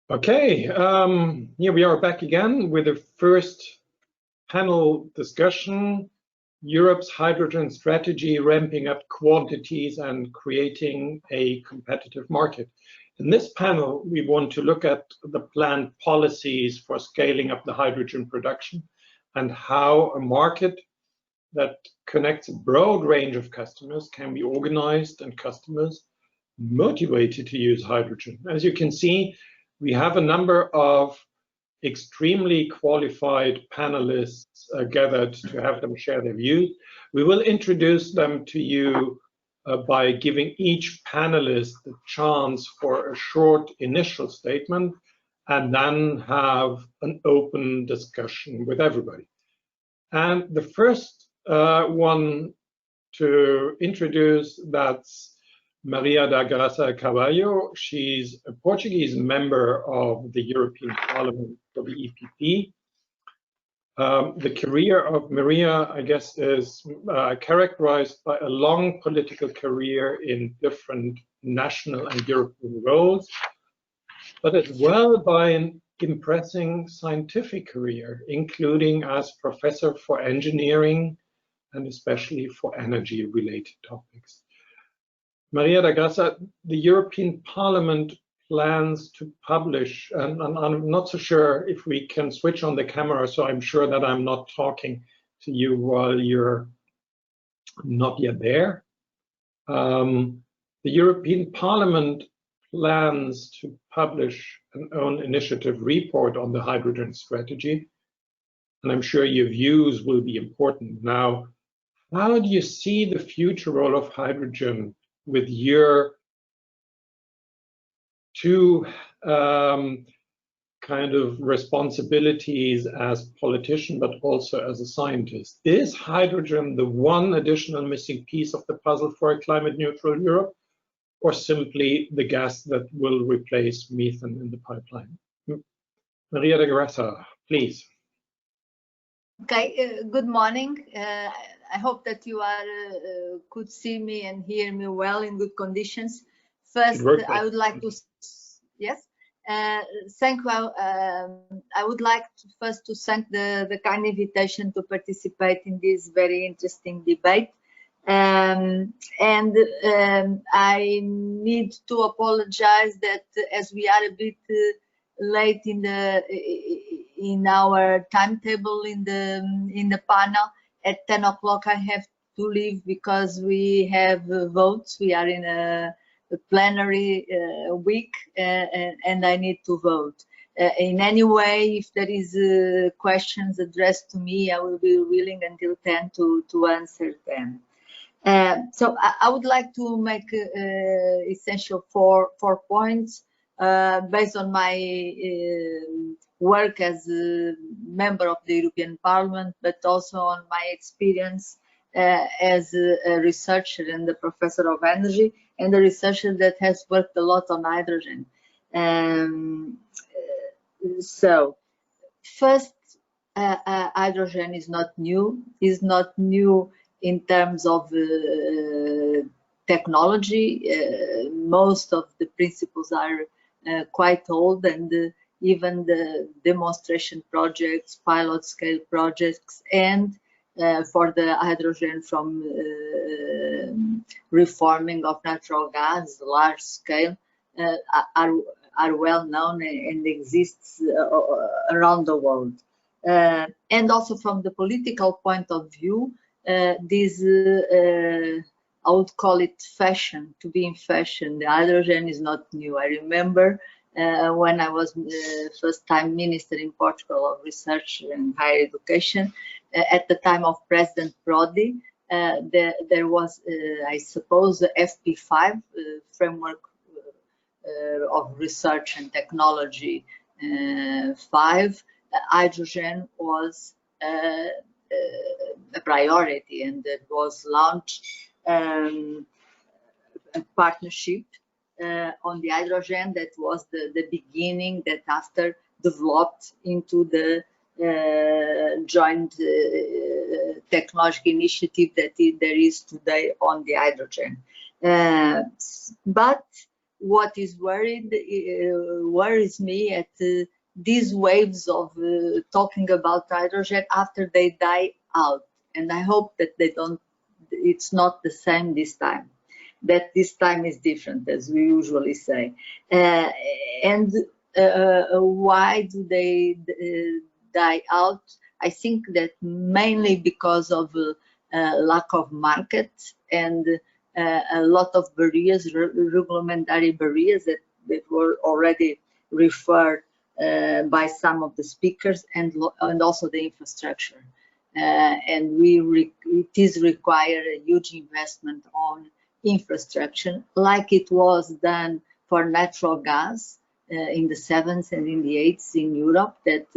Okay, here we are back again with the first panel discussion, Europe's hydrogen strategy, ramping up quantities and creating a competitive market. In this panel, we want to look at the planned policies for scaling up the hydrogen production and how a market that connects a broad range of customers can be organized and customers motivated to use hydrogen. As you can see, we have a number of extremely qualified panelists gathered to have them share their views. We will introduce them to you by giving each panelist the chance for a short initial statement and then have an open discussion with everybody. And the first one to introduce, that's Maria da Graça Carvalho. She's a Portuguese member of the European Parliament for the EPP. The career of Maria, I guess, is characterized by a long political career in different national and European roles, but as well by an impressive scientific career, including as professor for engineering and especially for energy-related topics. Maria da Graça, the European Parliament plans to publish, and I'm not so sure if we can switch on the camera, so I'm sure that I'm not talking to you while you're not yet there. The European Parliament plans to publish an own initiative report on the hydrogen strategy, and I'm sure your views will be important. Now, how do you see the future role of hydrogen with your two kind of responsibilities as politician, but also as a scientist? Is hydrogen the one additional missing piece of the puzzle for a climate neutral Europe, or simply the gas that will replace methane in the pipeline? Maria da Graça, please. Okay, good morning. I hope that you could see me and hear me well in good conditions. First, I would like to, yes, thank you. I would like to first to thank the kind invitation to participate in this very interesting debate. I need to apologize that as we are a bit late in our timetable in the panel, at 10 o'clock I have to leave because we have votes. We are in a plenary week and I need to vote. In any way, if there is questions addressed to me, I will be willing until 10 to answer them. So I would like to make essential four points based on my work as a member of the European Parliament, but also on my experience as a researcher and a professor of energy and a researcher that has worked a lot on hydrogen. So first, hydrogen is not new. Is not new in terms of technology. Most of the principles are quite old, and even the demonstration projects, pilot scale projects, and for the hydrogen from reforming of natural gas, large scale, are well known and exists around the world. And also from the political point of view, this I would call it fashion, to be in fashion. The hydrogen is not new. I remember when I was first-time minister in Portugal of Research and Higher Education, at the time of President Prodi, there was, I suppose, the FP5 framework of research and technology 5. Hydrogen was a priority, and it was launched a partnership on the hydrogen that was the beginning that after developed into the joint technological initiative that there is today on the hydrogen. But what is worries me at these waves of talking about hydrogen after they die out, and I hope that they don't. It's not the same this time. That this time is different, as we usually say. And why do they die out? I think that mainly because of lack of market and a lot of barriers, regulatory barriers that were already referred by some of the speakers, and also the infrastructure. And it is required a huge investment on infrastructure, like it was done for natural gas in the 70s and in the 80s in Europe, that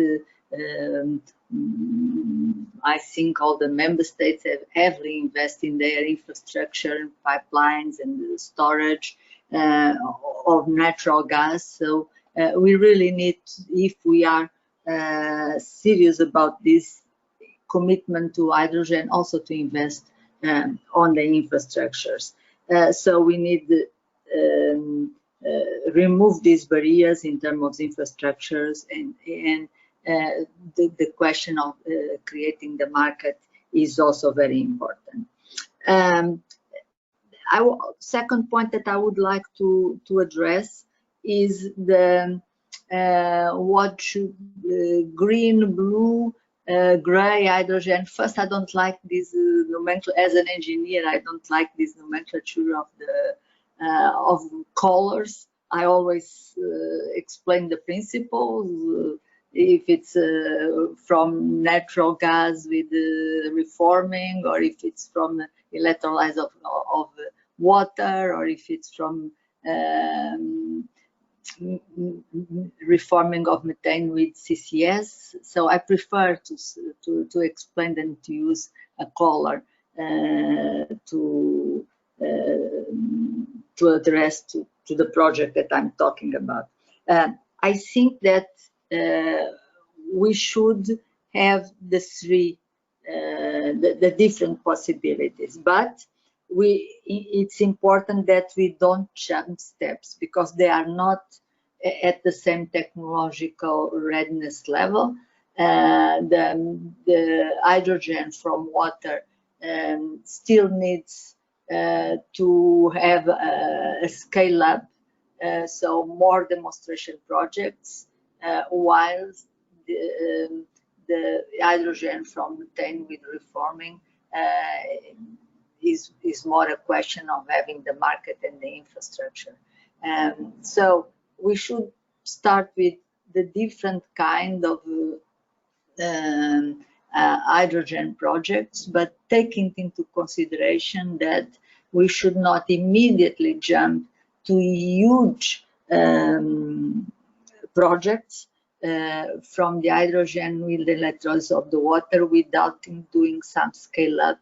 I think all the member states have heavily invested in their infrastructure, pipelines, and storage of natural gas. So we really need, if we are serious about this commitment to hydrogen, also to invest on the infrastructures. So we need to remove these barriers in terms of infrastructures, and the question of creating the market is also very important. Second point that I would like to address is the what should green, blue, gray, hydrogen. First, I don't like this nomenclature. As an engineer, I don't like this nomenclature of the of colors. I always explain the principles. If it's from natural gas with reforming, or if it's from electrolysis of water, or if it's from reforming of methane with CCS. So I prefer to explain than to use a color to address to the project that I'm talking about. I think that we should have the three, the different possibilities, but it's important that we don't jump steps, because they are not at the same technological readiness level. The hydrogen from water still needs to have a scale up, so more demonstration projects, while the hydrogen from methane with reforming is more a question of having the market and the infrastructure. So we should start with the different kind of hydrogen projects, but taking into consideration that we should not immediately jump to huge projects from the hydrogen with the electrolysis of the water without doing some scale up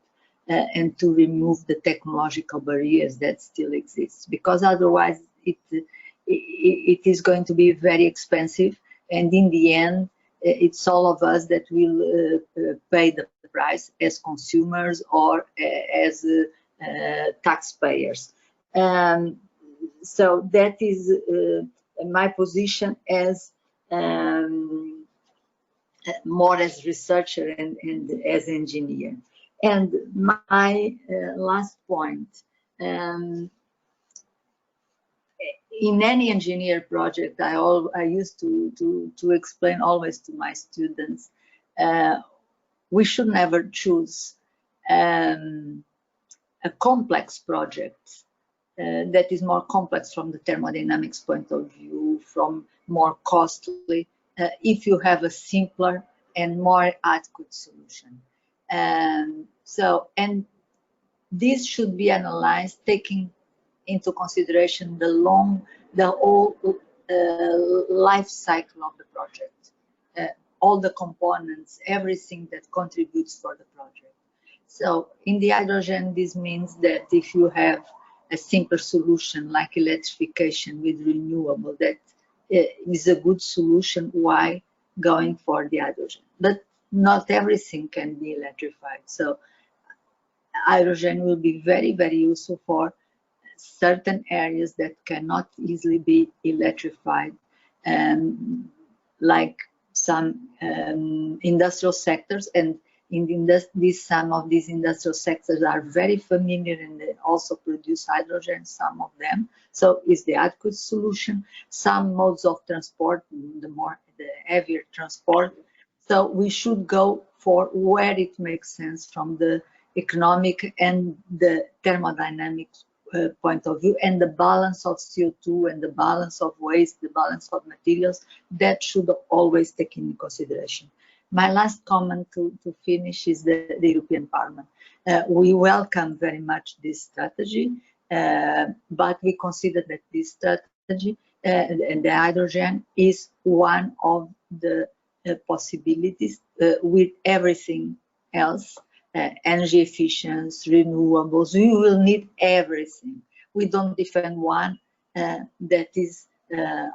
and to remove the technological barriers that still exist, because otherwise it is going to be very expensive, and in the end it's all of us that will pay the price as consumers or as taxpayers. So that is my position as more as researcher and as engineer. And my last point, in any engineer project, I used to explain always to my students, we should never choose a complex project that is more complex from the thermodynamics point of view, from more costly, if you have a simpler and more adequate solution. And this should be analyzed taking into consideration the whole life cycle of the project, all the components, everything that contributes for the project. So in the hydrogen, this means that if you have a simple solution like electrification with renewable, that is a good solution, why going for the hydrogen? But not everything can be electrified. So hydrogen will be very, very useful for certain areas that cannot easily be electrified, like some industrial sectors, and some of these industrial sectors are very familiar and they also produce hydrogen, some of them. So is the adequate solution. Some modes of transport, the heavier transport. So we should go for where it makes sense from the economic and the thermodynamic point of view, and the balance of CO2 and the balance of waste, the balance of materials, that should always take into consideration. My last comment to finish is the European Parliament. We welcome very much this strategy, but we consider that this strategy and the hydrogen is one of the possibilities with everything else. Energy efficiency, renewables, we will need everything. We don't defend one that is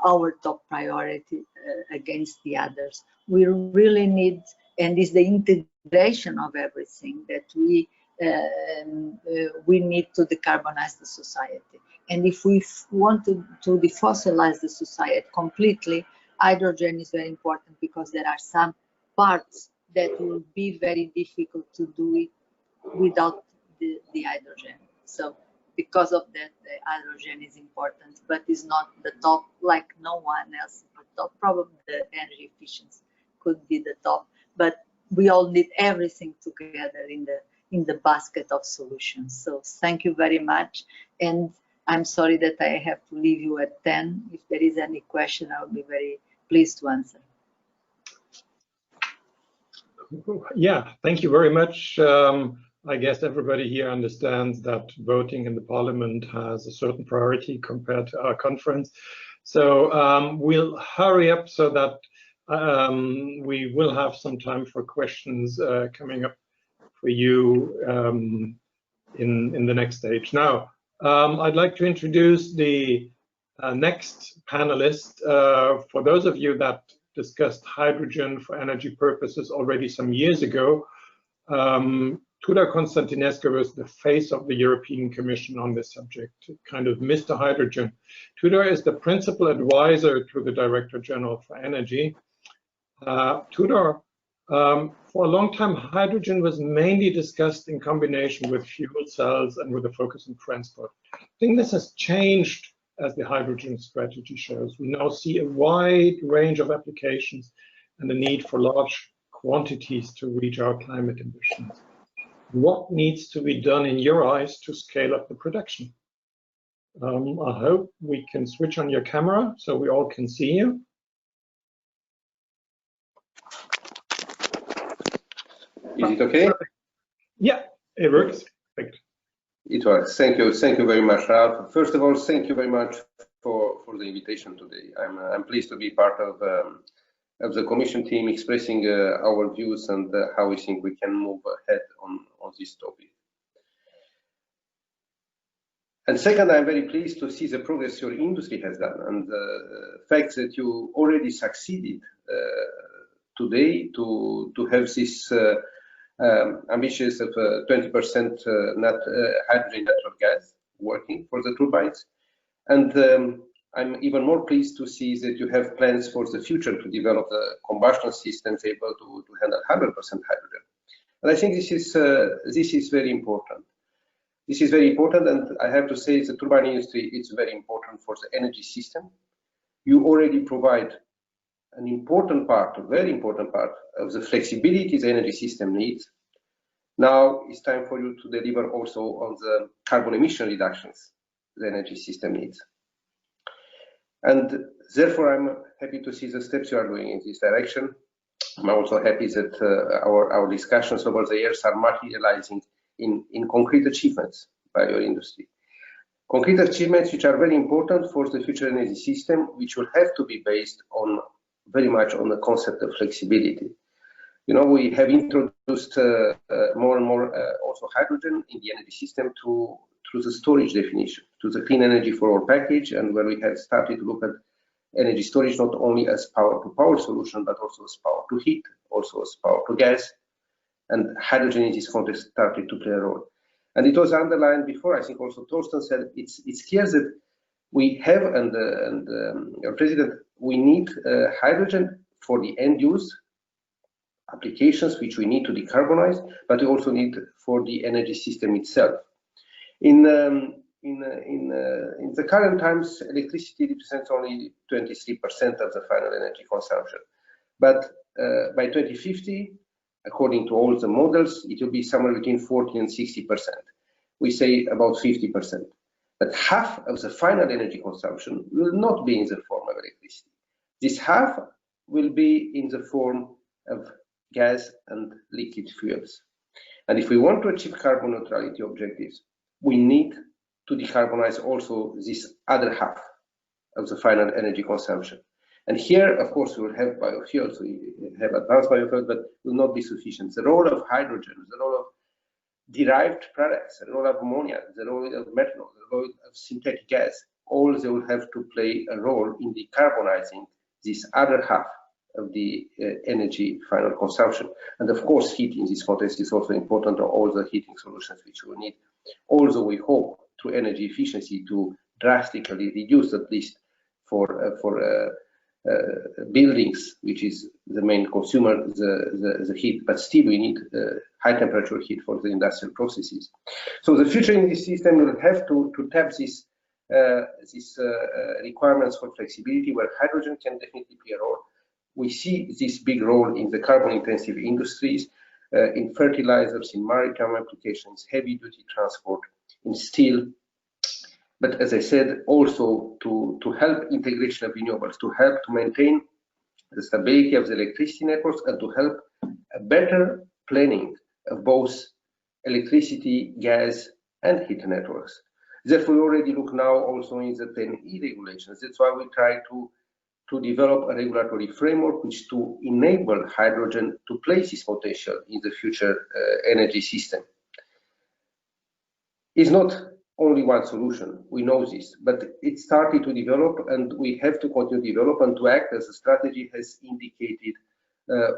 our top priority against the others. We really need, and it's the integration of everything that we need to decarbonize the society. And if we want to defossilize the society completely, hydrogen is very important, because there are some parts that will be very difficult to do it without the hydrogen. So because of that, the hydrogen is important, but it's not the top, like no one else is the top. Probably the energy efficiency could be the top, but we all need everything together in the basket of solutions. So thank you very much. And I'm sorry that I have to leave you at 10. If there is any question, I'll be very pleased to answer. Yeah, thank you very much. I guess everybody here understands that voting in the Parliament has a certain priority compared to our conference. So we'll hurry up so that we will have some time for questions coming up for you in the next stage. Now, I'd like to introduce the next panelist. For those of you that discussed hydrogen for energy purposes already some years ago, Tudor Constantinescu was the face of the European Commission on this subject, kind of Mr. Hydrogen. Tudor is the principal advisor to the Director General for Energy. Tudor, for a long time, hydrogen was mainly discussed in combination with fuel cells and with a focus on transport. I think this has changed as the hydrogen strategy shows. We now see a wide range of applications and the need for large quantities to reach our climate ambitions. What needs to be done in your eyes to scale up the production? I hope we can switch on your camera so we all can see you. Is it okay? Yeah, it works. Perfect. It works. Thank you. Thank you very much, Ralph. First of all, thank you very much for the invitation today. I'm pleased to be part of the Commission team, expressing our views and how we think we can move ahead on this topic. And second, I'm very pleased to see the progress your industry has done, and the fact that you already succeeded today to have this ambitious of 20% net hydrogen natural gas working for the turbines. And I'm even more pleased to see that you have plans for the future to develop the combustion systems able to handle 100% hydrogen. And I think this is very important. This is very important, and I have to say the turbine industry is very important for the energy system. You already provide an important part, a very important part of the flexibility the energy system needs. Now it's time for you to deliver also on the carbon emission reductions the energy system needs. And therefore, I'm happy to see the steps you are doing in this direction. I'm also happy that our discussions over the years are materializing in concrete achievements by your industry. Concrete achievements which are very important for the future energy system, which will have to be based on very much on the concept of flexibility. You know, we have introduced more and more also hydrogen in the energy system through the storage definition, to the clean energy for all package, and where we have started to look at energy storage not only as power-to-power solution, but also as power to heat, also as power to gas, and hydrogen in this context started to play a role. And it was underlined before, I think also Torsten said, it's clear that we have, and President, we need hydrogen for the end use applications which we need to decarbonize, but we also need for the energy system itself. In the current times, electricity represents only 23% of the final energy consumption. But by 2050, according to all the models, it will be somewhere between 40 and 60%. We say about 50%. But half of the final energy consumption will not be in the form of electricity. This half will be in the form of gas and liquid fuels. And if we want to achieve carbon neutrality objectives, we need to decarbonize also this other half of the final energy consumption. And here, of course, we will have biofuels, we have advanced biofuels, but will not be sufficient. The role of hydrogen, the role of derived products, the role of ammonia, the role of methanol, the role of synthetic gas, all they will have to play a role in decarbonizing this other half of the energy final consumption. And of course, heat in this context is also important, or all the heating solutions which we will need. Also, we hope through energy efficiency to drastically reduce, at least for buildings, which is the main consumer, the heat, but still we need high temperature heat for the industrial processes. So the future energy system will have to tap these requirements for flexibility, where hydrogen can definitely play a role. We see this big role in the carbon-intensive industries, in fertilizers, in maritime applications, heavy-duty transport, in steel. But as I said, also to help integration of renewables, to help to maintain the stability of the electricity networks, and to help a better planning of both electricity, gas, and heat networks. Therefore, we already look now also in the 10E regulations. That's why we try to develop a regulatory framework which to enable hydrogen to place its potential in the future energy system. It's not only one solution, we know this, but it started to develop, and we have to continue to develop and to act as the strategy has indicated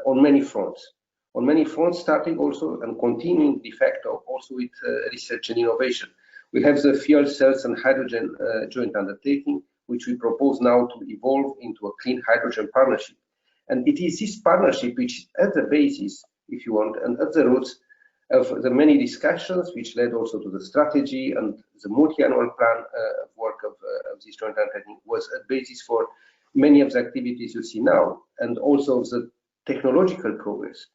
on many fronts. On many fronts, starting also and continuing de facto also with research and innovation. We have the fuel cells and hydrogen joint undertaking, which we propose now to evolve into a clean hydrogen partnership. And it is this partnership which is at the basis, if you want, and at the roots of the many discussions which led also to the strategy, and the multi-annual plan of work of this joint undertaking was a basis for many of the activities you see now, and also the technological progress,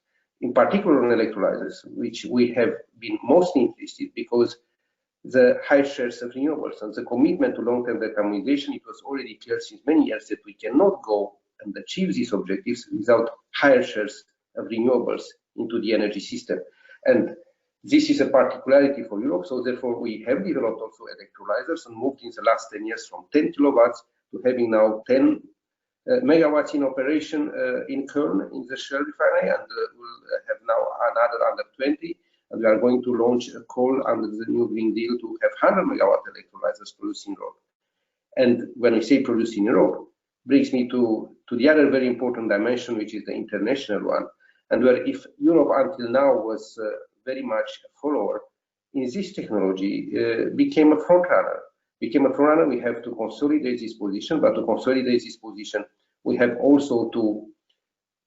in particular on electrolyzers, which we have been most interested because the high shares of renewables and the commitment to long-term decarbonization, it was already clear since many years that we cannot go and achieve these objectives without higher shares of renewables into the energy system. And this is a particularity for Europe, so therefore we have developed also electrolyzers and moved in the last 10 years from 10 kilowatts to having now 10 megawatts in operation in Köln in the Shell refinery, and we'll have now another under 20. And we are going to launch a call under the new Green Deal to have 100 megawatt electrolyzers produced in Europe. And when we say produced in Europe, brings me to the other very important dimension, which is the international one. And where if Europe until now was very much a follower, in this technology became a front runner. We have to consolidate this position, but to consolidate this position, we have also to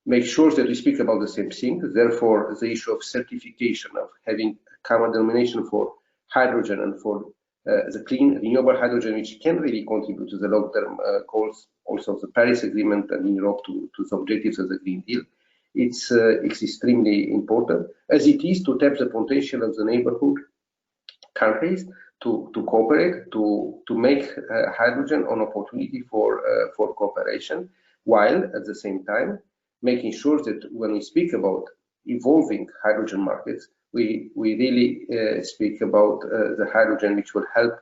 make sure that we speak about the same thing. Therefore, the issue of certification, of having a common denomination for hydrogen and for the clean renewable hydrogen, which can really contribute to the long-term goals, also of the Paris Agreement, and in Europe to the objectives of the Green Deal. It's extremely important, as it is to tap the potential of the neighborhood countries to cooperate, to make hydrogen an opportunity for cooperation, while at the same time making sure that when we speak about evolving hydrogen markets, we really speak about the hydrogen which will help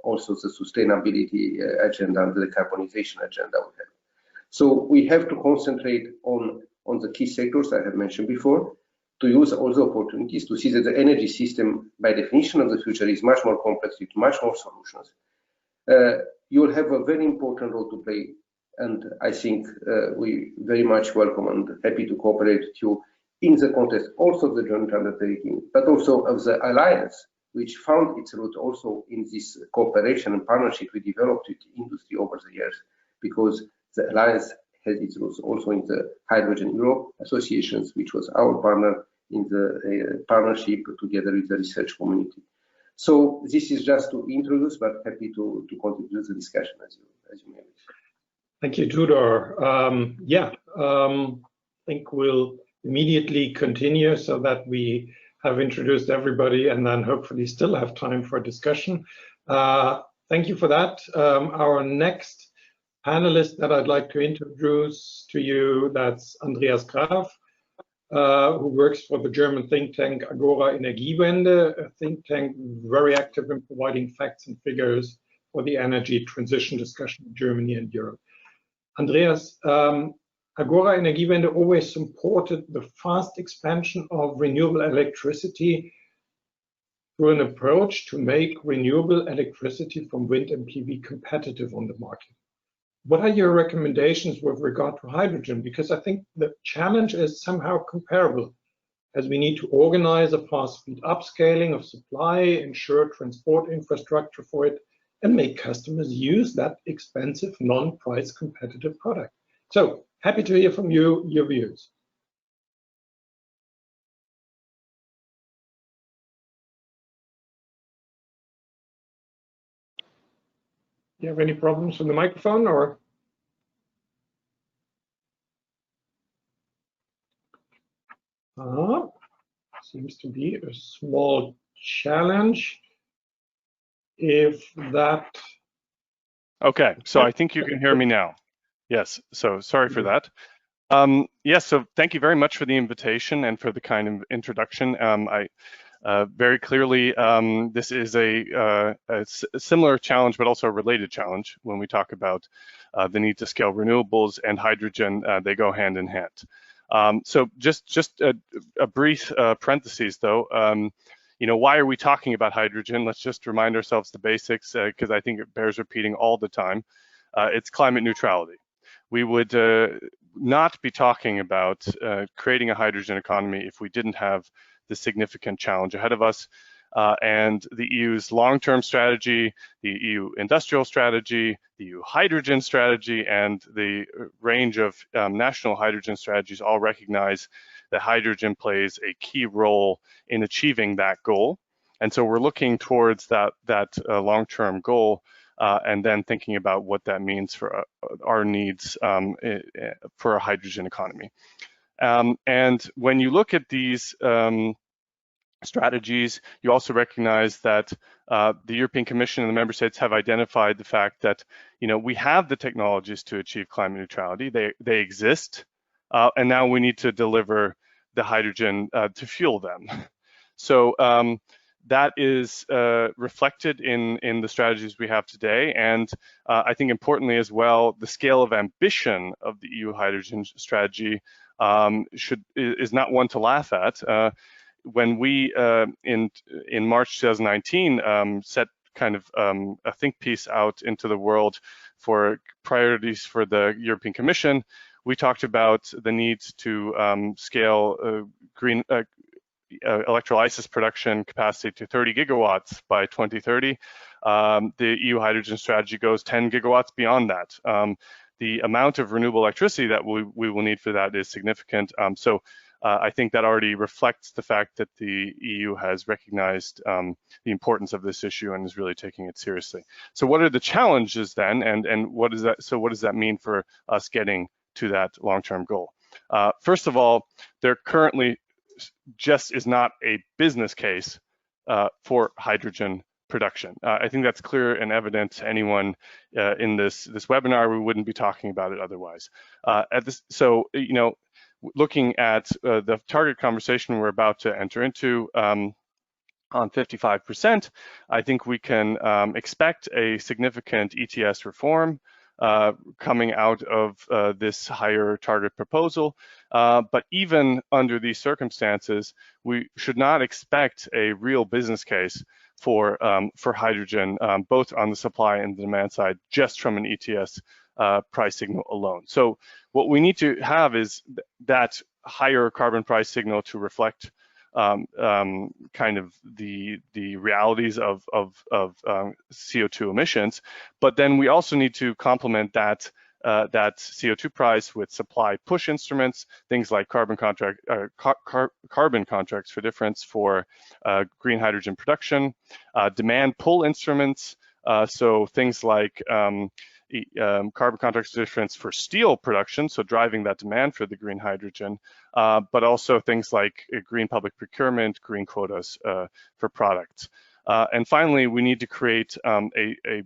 also the sustainability agenda and the decarbonization agenda we have. So we have to concentrate on the key sectors I have mentioned before, to use all the opportunities to see that the energy system, by definition of the future, is much more complex with much more solutions. You will have a very important role to play, and I think we very much welcome and happy to cooperate with you in the context also of the joint undertaking, but also of the alliance which found its root also in this cooperation and partnership we developed with industry over the years, because the alliance has its roots also in the Hydrogen Europe associations, which was our partner in the partnership together with the research community. So this is just to introduce, but happy to contribute to the discussion as you may wish. Thank you, Tudor. I think we'll immediately continue so that we have introduced everybody and then hopefully still have time for discussion. Thank you for that. Our next panelist that I'd like to introduce to you, that's Andreas Graf, who works for the German think tank Agora Energiewende, a think tank very active in providing facts and figures for the energy transition discussion in Germany and Europe. Andreas, Agora Energiewende always supported the fast expansion of renewable electricity through an approach to make renewable electricity from wind and PV competitive on the market. What are your recommendations with regard to hydrogen? Because I think the challenge is somehow comparable, as we need to organize a fast-speed upscaling of supply, ensure transport infrastructure for it, and make customers use that expensive, non-price competitive product. So happy to hear from you, your views. Do you have any problems with the microphone, or? Seems to be a small challenge. If that. Okay, so I think you can hear me now. Yes, so sorry for that. Yes, so thank you very much for the invitation and for the kind of introduction. Very clearly, this is a similar challenge, but also a related challenge when we talk about the need to scale renewables and hydrogen. They go hand in hand. So just a brief parentheses, though. You know, why are we talking about hydrogen? Let's just remind ourselves the basics, because I think it bears repeating all the time. It's climate neutrality. We would not be talking about creating a hydrogen economy if we didn't have the significant challenge ahead of us. And the EU's long-term strategy, the EU industrial strategy, the EU hydrogen strategy, and the range of national hydrogen strategies all recognize that hydrogen plays a key role in achieving that goal. And so we're looking towards that long-term goal and then thinking about what that means for our needs for a hydrogen economy. And when you look at these strategies, you also recognize that the European Commission and the member states have identified the fact that, you know, we have the technologies to achieve climate neutrality. They exist, and now we need to deliver the hydrogen to fuel them. So that is reflected in the strategies we have today, and I think importantly as well, the scale of ambition of the EU hydrogen strategy is not one to laugh at. When we in March 2019 set kind of a think piece out into the world for priorities for the European Commission, we talked about the need to scale green electrolysis production capacity to 30 gigawatts by 2030. The EU hydrogen strategy goes 10 gigawatts beyond that. The amount of renewable electricity that we will need for that is significant. So I think that already reflects the fact that the EU has recognized the importance of this issue and is really taking it seriously. So what are the challenges then, and what is that? So what does that mean for us getting to that long-term goal? First of all, there currently just is not a business case for hydrogen production. I think that's clear and evident to anyone in this webinar. We wouldn't be talking about it otherwise. So, you know, looking at the target conversation we're about to enter into on 55%, I think we can expect a significant ETS reform coming out of this higher target proposal. But even under these circumstances, we should not expect a real business case for hydrogen, both on the supply and the demand side, just from an ETS price signal alone. So what we need to have is that higher carbon price signal to reflect kind of the realities of CO2 emissions. But then we also need to complement that CO2 price with supply push instruments, things like carbon contracts for difference for green hydrogen production, demand pull instruments, so things like carbon contracts for difference for steel production, so driving that demand for the green hydrogen, but also things like green public procurement, green quotas for products. And finally, we need to create a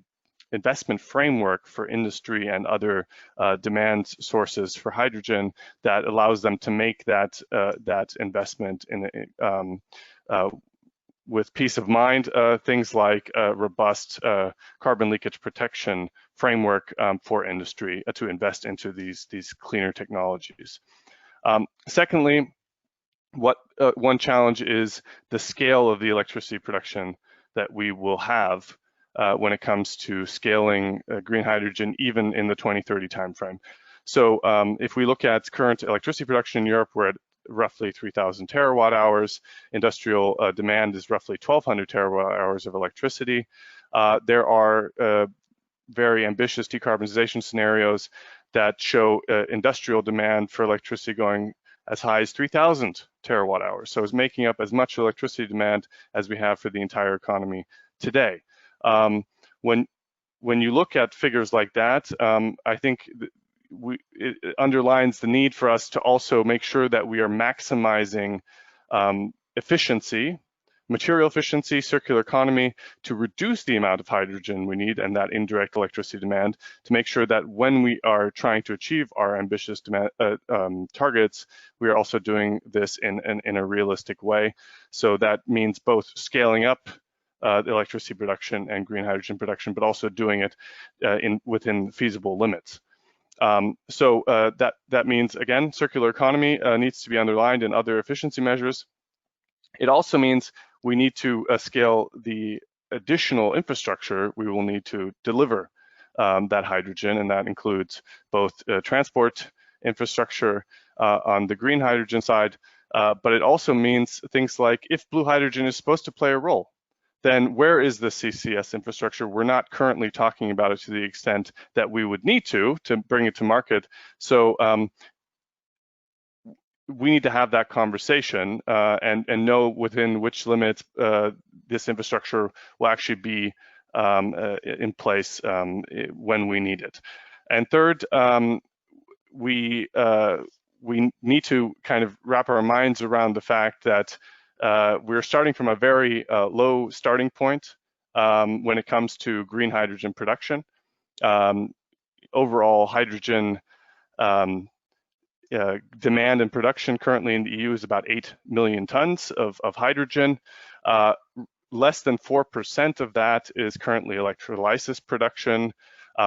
investment framework for industry and other demand sources for hydrogen that allows them to make that investment in with peace of mind, things like a robust carbon leakage protection framework for industry to invest into these cleaner technologies. Secondly, one challenge is the scale of the electricity production that we will have when it comes to scaling green hydrogen, even in the 2030 timeframe. So if we look at current electricity production in Europe, we're at roughly 3,000 terawatt hours. Industrial demand is roughly 1,200 terawatt hours of electricity. There are very ambitious decarbonization scenarios that show industrial demand for electricity going as high as 3,000 terawatt hours. So it's making up as much electricity demand as we have for the entire economy today. When you look at figures like that, I think it underlines the need for us to also make sure that we are maximizing efficiency, material efficiency, circular economy, to reduce the amount of hydrogen we need and that indirect electricity demand, to make sure that when we are trying to achieve our ambitious demand, targets, we are also doing this in a realistic way. So that means both scaling up the electricity production and green hydrogen production, but also doing it within feasible limits. So that means, again, circular economy needs to be underlined in other efficiency measures. It also means we need to scale the additional infrastructure we will need to deliver that hydrogen, and that includes both transport infrastructure on the green hydrogen side, but it also means things like, if blue hydrogen is supposed to play a role, then where is the CCS infrastructure? We're not currently talking about it to the extent that we would need to bring it to market. So we need to have that conversation and know within which limits this infrastructure will actually be in place when we need it. And third, we need to kind of wrap our minds around the fact that we're starting from a very low starting point when it comes to green hydrogen production. Overall hydrogen demand and production currently in the EU is about 8 million tons of hydrogen. Less than 4% of that is currently electrolysis production.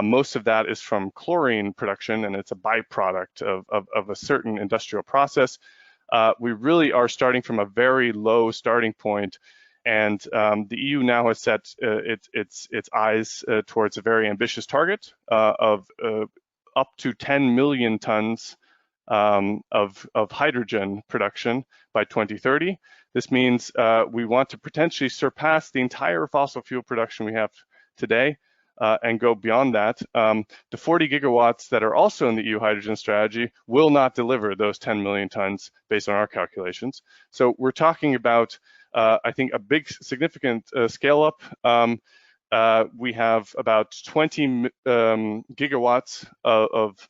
Most of that is from chlorine production, and it's a byproduct of a certain industrial process. We really are starting from a very low starting point, and the EU now has set its eyes towards a very ambitious target of up to 10 million tons of hydrogen production by 2030. This means we want to potentially surpass the entire fossil fuel production we have today and go beyond that. The 40 gigawatts that are also in the EU hydrogen strategy will not deliver those 10 million tons based on our calculations. So we're talking about, I think, a big significant scale up. We have about 20 gigawatts of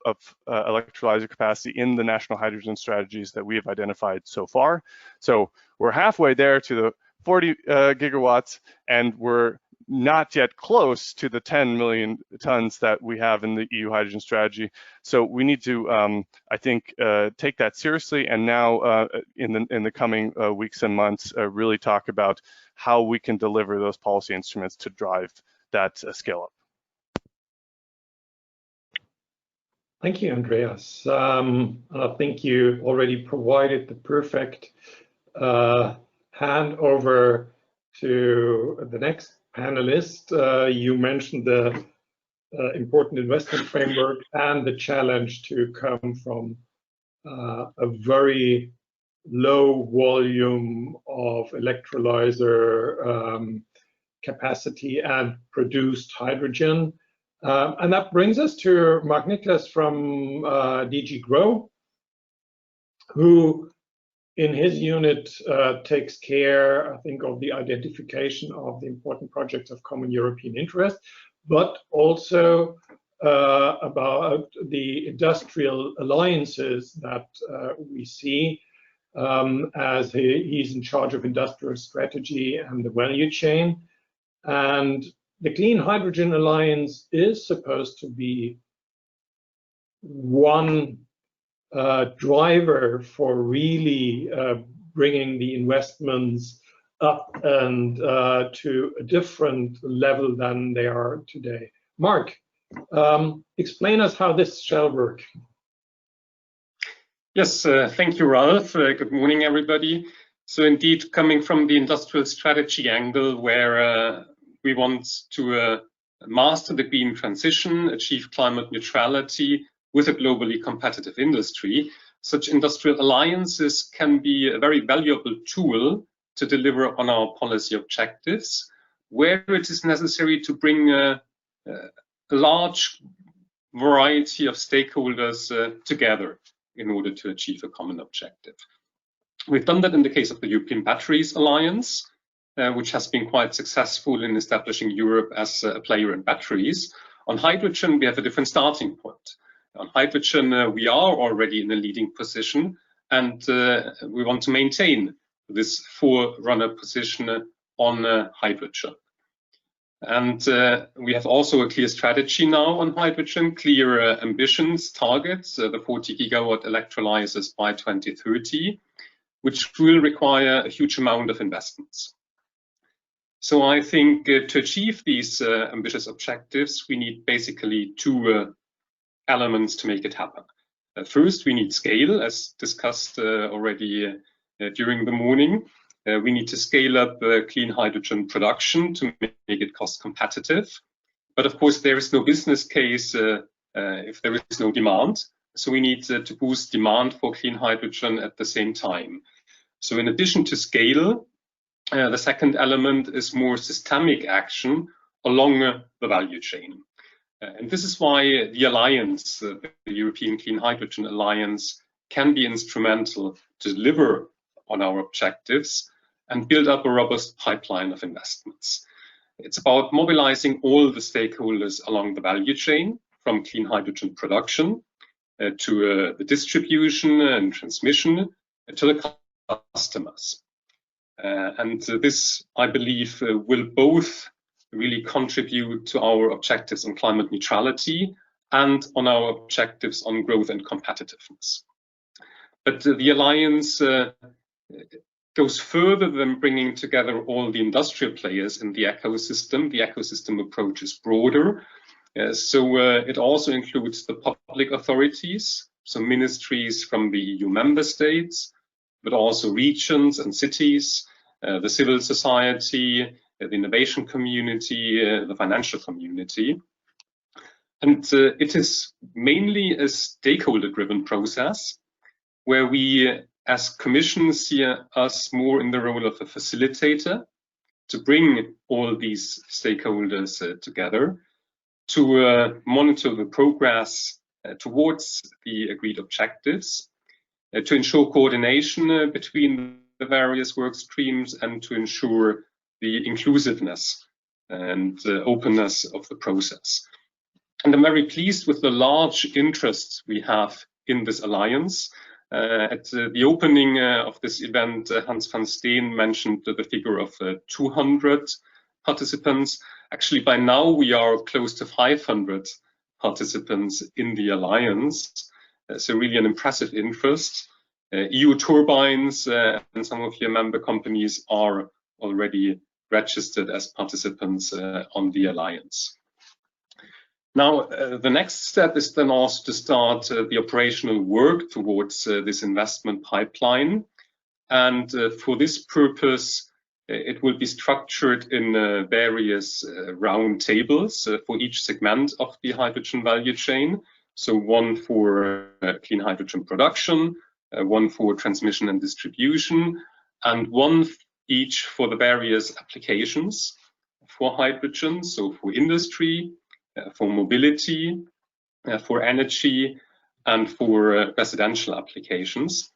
electrolyzer capacity in the national hydrogen strategies that we have identified so far. So we're halfway there to the 40 gigawatts, and we're not yet close to the 10 million tons that we have in the EU hydrogen strategy. So we need to, I think, take that seriously, and now in the coming weeks and months, really talk about how we can deliver those policy instruments to drive that scale up. Thank you, Andreas. I think you already provided the perfect handover to the next panelist. You mentioned the important investment framework and the challenge to come from a very low volume of electrolyzer capacity and produced hydrogen. And that brings us to Mark Niklas from DG GROW, who in his unit takes care, I think, of the identification of the important projects of common European interest, but also about the industrial alliances that we see, as he's in charge of industrial strategy and the value chain. And the Clean Hydrogen Alliance is supposed to be one driver for really bringing the investments up and to a different level than they are today. Mark, explain us how this shall work. Yes, thank you, Ralph. Good morning, everybody. So indeed, coming from the industrial strategy angle, where we want to master the green transition, achieve climate neutrality with a globally competitive industry, such industrial alliances can be a very valuable tool to deliver on our policy objectives, where it is necessary to bring a large variety of stakeholders together in order to achieve a common objective. We've done that in the case of the European Batteries Alliance, which has been quite successful in establishing Europe as a player in batteries. On hydrogen, we have a different starting point. On hydrogen, we are already in a leading position, and we want to maintain this forerunner position on hydrogen. And we have also a clear strategy now on hydrogen, clear ambitions, targets, the 40 gigawatt electrolyzers by 2030, which will require a huge amount of investments. So I think to achieve these ambitious objectives, we need basically two elements to make it happen. First, we need scale, as discussed already during the morning. We need to scale up clean hydrogen production to make it cost competitive. But of course, there is no business case if there is no demand. So we need to boost demand for clean hydrogen at the same time. So in addition to scale, the second element is more systemic action along the value chain. And this is why the alliance, the European Clean Hydrogen Alliance, can be instrumental to deliver on our objectives and build up a robust pipeline of investments. It's about mobilizing all the stakeholders along the value chain, from clean hydrogen production to the distribution and transmission to the customers. And this, I believe, will both really contribute to our objectives on climate neutrality and on our objectives on growth and competitiveness. But the alliance goes further than bringing together all the industrial players in the ecosystem. The ecosystem approach is broader. So it also includes the public authorities, so ministries from the EU member states, but also regions and cities, the civil society, the innovation community, the financial community. And it is mainly a stakeholder-driven process where we, as Commission, see us more in the role of a facilitator to bring all these stakeholders together, to monitor the progress towards the agreed objectives, to ensure coordination between the various work streams, and to ensure the inclusiveness and openness of the process. And I'm very pleased with the large interest we have in this alliance. At the opening of this event, Hans van Steen mentioned the figure of 200 participants. Actually, by now we are close to 500 participants in the alliance. So really an impressive interest. EU turbines and some of your member companies are already registered as participants on the alliance. Now, the next step is then also to start the operational work towards this investment pipeline. And for this purpose, it will be structured in various round tables for each segment of the hydrogen value chain. So one for clean hydrogen production, one for transmission and distribution, and one each for the various applications for hydrogen, so for industry, for mobility, for energy, and for residential applications.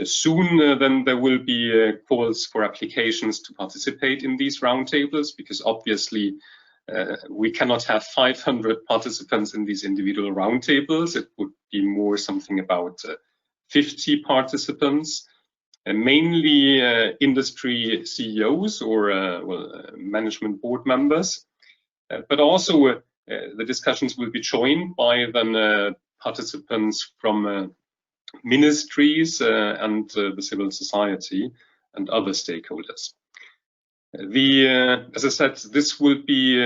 Soon then there will be calls for applications to participate in these roundtables, because obviously we cannot have 500 participants in these individual roundtables. It would be more something about 50 participants, mainly industry CEOs or management board members, but also the discussions will be joined by then participants from ministries and the civil society and other stakeholders. As I said, this will be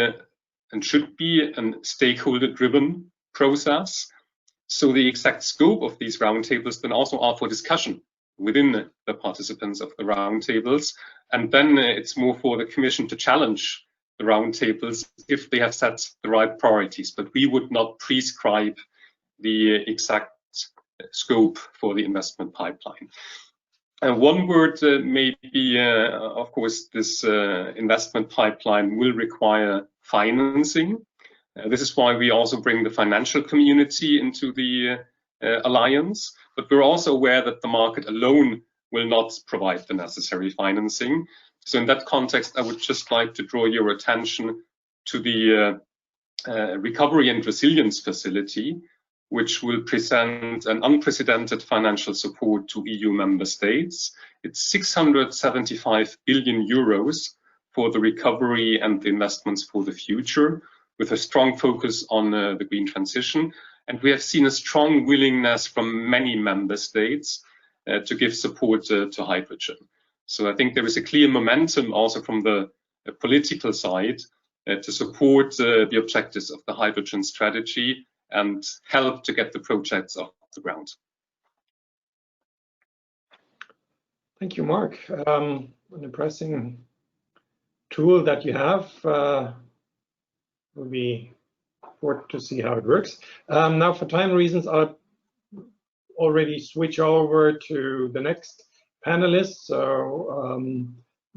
and should be a stakeholder-driven process. So the exact scope of these roundtables then also are for discussion within the participants of the roundtables, and then it's more for the Commission to challenge the roundtables if they have set the right priorities. But we would not prescribe the exact scope for the investment pipeline. And one word may be, of course, this investment pipeline will require financing. This is why we also bring the financial community into the alliance, but we're also aware that the market alone will not provide the necessary financing. So in that context, I would just like to draw your attention to the Recovery and Resilience Facility, which will present an unprecedented financial support to EU member states. It's 675 billion euros for the recovery and the investments for the future, with a strong focus on the green transition. And we have seen a strong willingness from many member states to give support to hydrogen. So I think there is a clear momentum also from the political side to support the objectives of the hydrogen strategy and help to get the projects off the ground. Thank you, Mark. An impressive tool that you have. Will be forward to see how it works. Now, for time reasons, I'll already switch over to the next panelist. So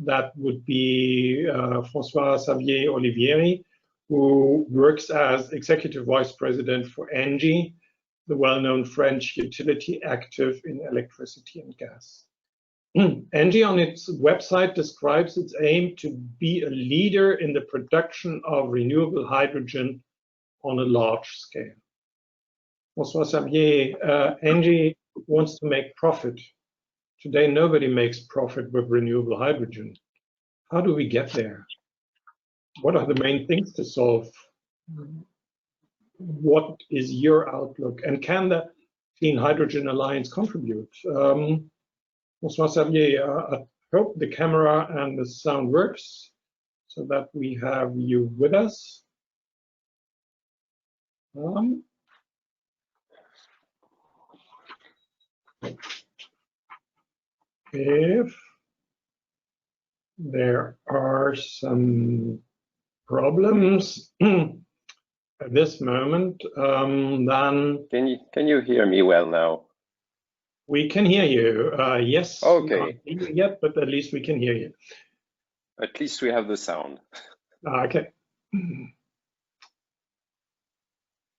that would be François-Xavier Olivieri, who works as Executive Vice President for ENGIE, the well-known French utility active in electricity and gas. ENGIE on its website describes its aim to be a leader in the production of renewable hydrogen on a large scale. François-Xavier, ENGIE wants to make profit. Today, nobody makes profit with renewable hydrogen. How do we get there? What are the main things to solve? What is your outlook? And can the Clean Hydrogen Alliance contribute? François-Xavier, I hope the camera and the sound works so that we have you with us. If there are some problems at this moment, then can you hear me well now? We can hear you. Yes. Okay. Not hear you yet, but at least we can hear you. At least we have the sound. Okay.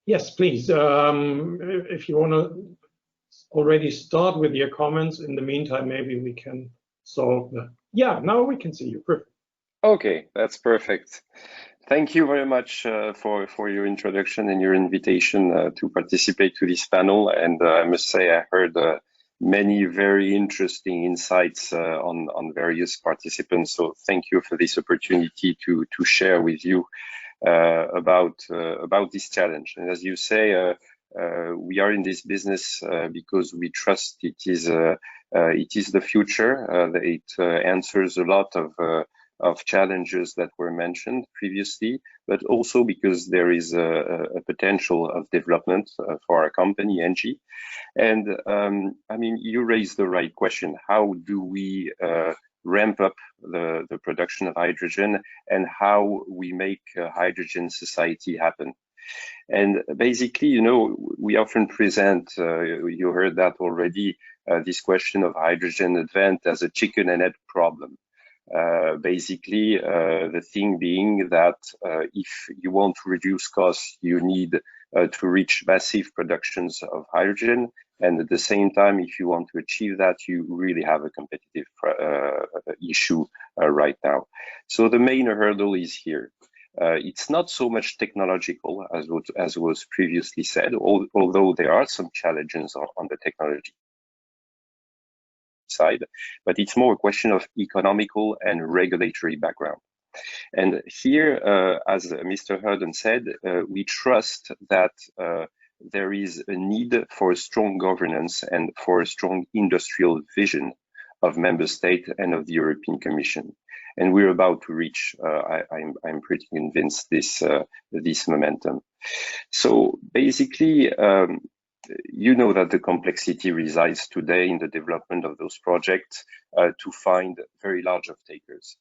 Yes, please. If you want to already start with your comments, in the meantime, maybe we can solve the. Yeah, now we can see you. Perfect. Okay, that's perfect. Thank you very much for your introduction and your invitation to participate to this panel. And I must say, I heard many very interesting insights on various participants. So thank you for this opportunity to share with you about this challenge. And as you say, we are in this business because we trust it is the future. It answers a lot of challenges that were mentioned previously, but also because there is a potential of development for our company, ENGIE. And I mean, you raised the right question. How do we ramp up the production of hydrogen, and how we make a hydrogen society happen? And basically, you know, we often present, you heard that already, this question of hydrogen advent as a chicken and egg problem. Basically, the thing being that if you want to reduce costs, you need to reach massive productions of hydrogen. And at the same time, if you want to achieve that, you really have a competitive issue right now. So the main hurdle is here. It's not so much technological as was previously said, although there are some challenges on the technology side, but it's more a question of economical and regulatory background. And here, as Mr. Hurden said, we trust that there is a need for a strong governance and for a strong industrial vision of member states and of the European Commission. And we're about to reach, I'm pretty convinced, this momentum. So basically, you know that the complexity resides today in the development of those projects to find very large off-takers.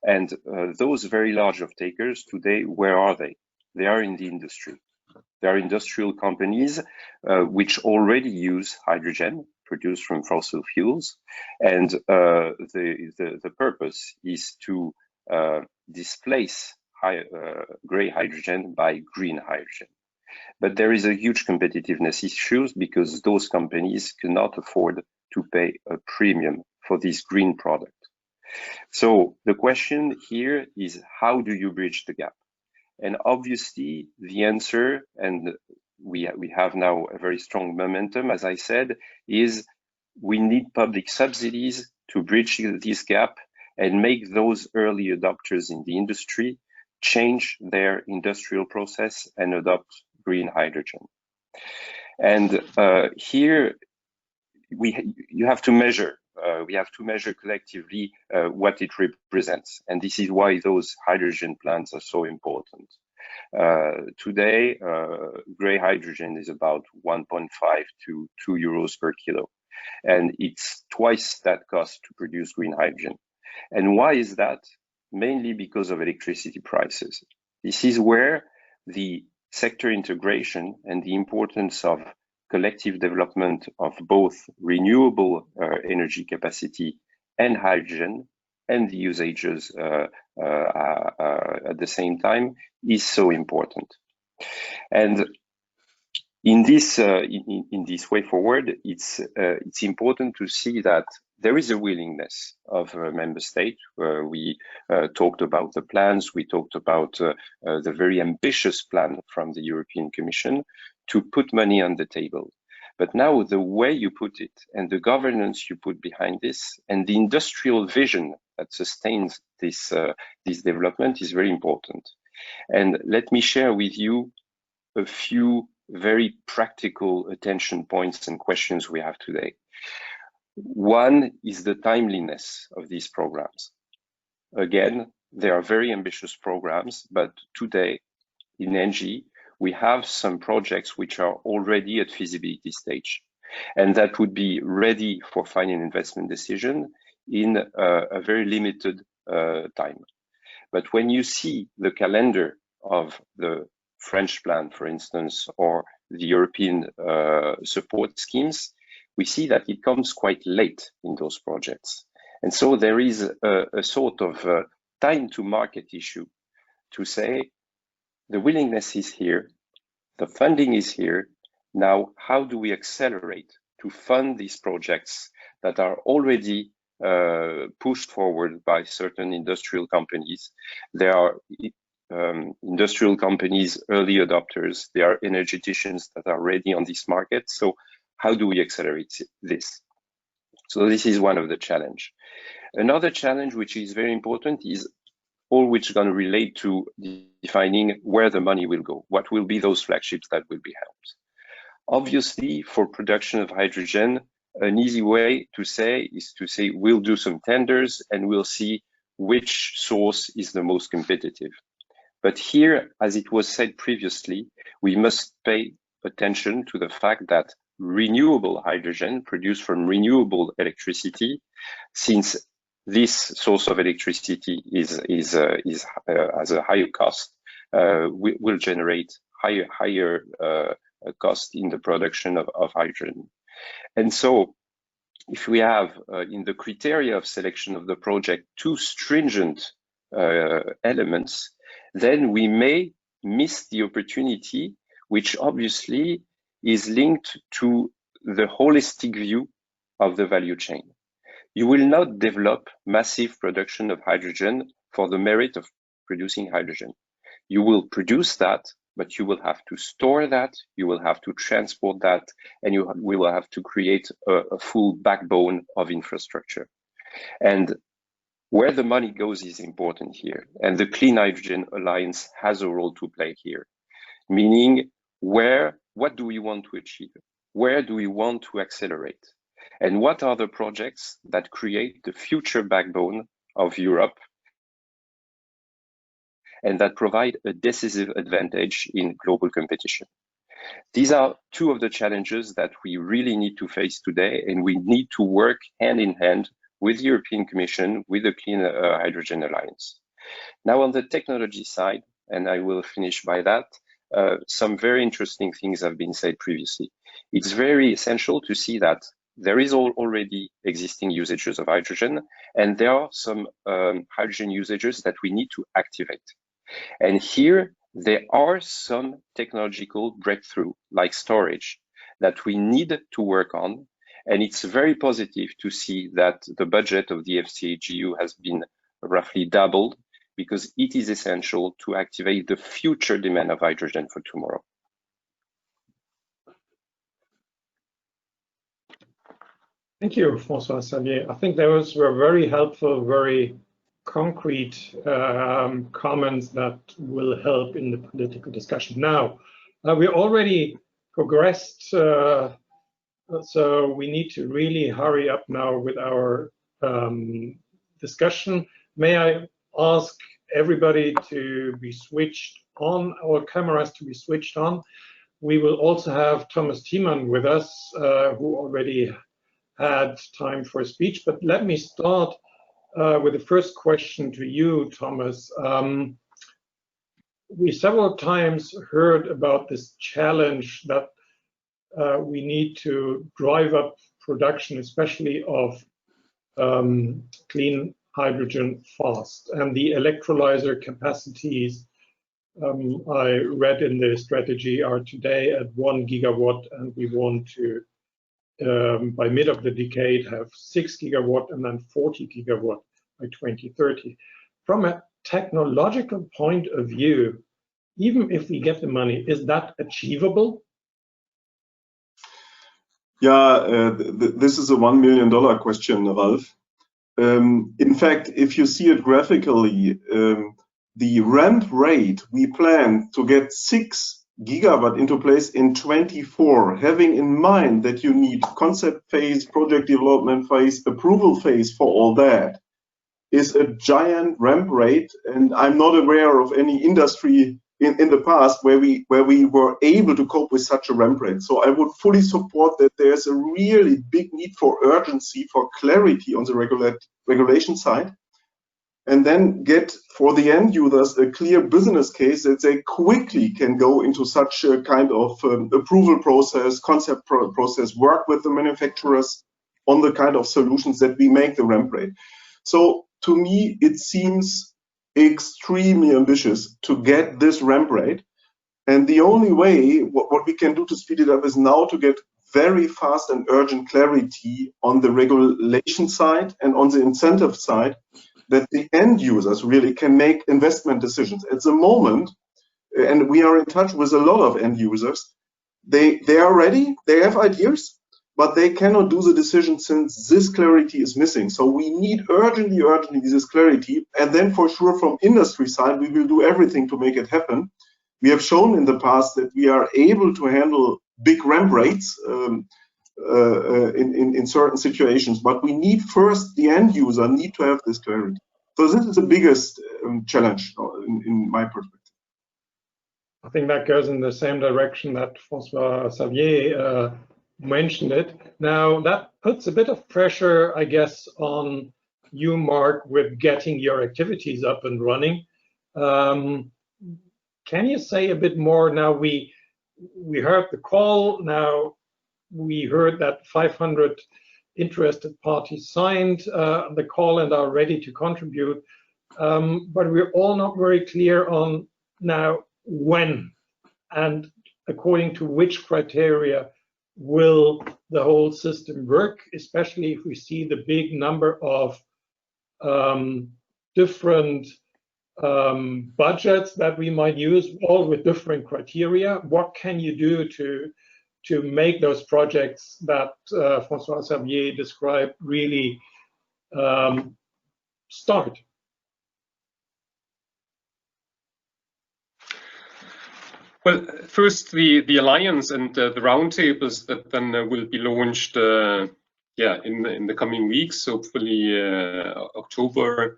And those very large off-takers today, where are they? They are in the industry. There are industrial companies which already use hydrogen produced from fossil fuels, and the purpose is to displace gray hydrogen by green hydrogen. But there is a huge competitiveness issue because those companies cannot afford to pay a premium for this green product. So the question here is, how do you bridge the gap? And obviously the answer, and we have now a very strong momentum, as I said, is we need public subsidies to bridge this gap and make those early adopters in the industry change their industrial process and adopt green hydrogen. And here you have to measure. We have to measure collectively what it represents. And this is why those hydrogen plants are so important. Today, gray hydrogen is about 1.5 to 2 euros per kilo. And it's twice that cost to produce green hydrogen. And why is that? Mainly because of electricity prices. This is where the sector integration and the importance of collective development of both renewable energy capacity and hydrogen and the usages at the same time is so important. And in this way forward, it's important to see that there is a willingness of a member state. We talked about the plans, we talked about the very ambitious plan from the European Commission to put money on the table. But now the way you put it and the governance you put behind this and the industrial vision that sustains this development is very important. And let me share with you a few very practical attention points and questions we have today. One is the timeliness of these programs. Again, they are very ambitious programs, but today in ENGIE, we have some projects which are already at feasibility stage, and that would be ready for final investment decision in a very limited time. But when you see the calendar of the French plan, for instance, or the European support schemes, we see that it comes quite late in those projects. And so there is a sort of time to market issue to say, the willingness is here, the funding is here. Now, how do we accelerate to fund these projects that are already pushed forward by certain industrial companies? There are industrial companies, early adopters, there are energeticians that are ready on this market. So how do we accelerate this? So this is one of the challenge. Another challenge, which is very important, is all which is going to relate to defining where the money will go. What will be those flagships that will be helped? Obviously, for production of hydrogen, an easy way to say is to say, we'll do some tenders and we'll see which source is the most competitive. But here, as it was said previously, we must pay attention to the fact that renewable hydrogen produced from renewable electricity, since this source of electricity has a higher cost, will generate higher cost in the production of hydrogen. And so if we have in the criteria of selection of the project too stringent elements, then we may miss the opportunity, which obviously is linked to the holistic view of the value chain. You will not develop massive production of hydrogen for the merit of producing hydrogen. You will produce that, but you will have to store that, you will have to transport that, and we will have to create a full backbone of infrastructure. And where the money goes is important here. And the Clean Hydrogen Alliance has a role to play here, meaning what do we want to achieve? Where do we want to accelerate? And what are the projects that create the future backbone of Europe and that provide a decisive advantage in global competition? These are two of the challenges that we really need to face today, and we need to work hand in hand with the European Commission, with the Clean Hydrogen Alliance. Now on the technology side, and I will finish by that, some very interesting things have been said previously. It's very essential to see that there is already existing usages of hydrogen, and there are some hydrogen usages that we need to activate. And here, there are some technological breakthrough, like storage, that we need to work on. And it's very positive to see that the budget of the FCAGU has been roughly doubled, because it is essential to activate the future demand of hydrogen for tomorrow. Thank you, François-Xavier. I think those were very helpful, very concrete comments that will help in the political discussion. Now, we already progressed, so we need to really hurry up now with our discussion. May I ask everybody to be switched on, our cameras to be switched on. We will also have Thomas Thiemann with us, who already had time for a speech, but let me start with the first question to you, Thomas. We several times heard about this challenge that we need to drive up production, especially of clean hydrogen fast, and the electrolyzer capacities I read in the strategy are today at 1 gigawatt, and we want to by mid of the decade have 6 gigawatt and then 40 gigawatt by 2030. From a technological point of view, even if we get the money, is that achievable? Yeah, this is a $1 million question, Ralf. In fact, if you see it graphically, the ramp rate we plan to get 6 gigawatt into place in 24, having in mind that you need concept phase, project development phase, approval phase for all that, is a giant ramp rate. And I'm not aware of any industry in the past where we were able to cope with such a ramp rate. So I would fully support that there's a really big need for urgency, for clarity on the regulation side, and then get for the end users a clear business case that they quickly can go into such a kind of approval process, concept process, work with the manufacturers on the kind of solutions that we make the ramp rate. So to me, it seems extremely ambitious to get this ramp rate. And the only way, what we can do to speed it up is now to get very fast and urgent clarity on the regulation side and on the incentive side, that the end users really can make investment decisions. At the moment, and we are in touch with a lot of end users, they are ready, they have ideas, but they cannot do the decision since this clarity is missing. So we need urgently this clarity. And then for sure from industry side, we will do everything to make it happen. We have shown in the past that we are able to handle big ramp rates in certain situations, but we need first, the end user need to have this clarity. So this is the biggest challenge in my perspective. I think that goes in the same direction that François-Xavier mentioned it. Now that puts a bit of pressure, I guess, on you, Mark, with getting your activities up and running. can you say a bit more? Now we heard the call. Now we heard that 500 interested parties signed the call and are ready to contribute. But we're all not very clear on now when and according to which criteria will the whole system work, especially if we see the big number of different budgets that we might use, all with different criteria. What can you do to make those projects that François Xavier described really start? Well, first the alliance and the roundtables that then will be launched, in the coming weeks. Hopefully, October,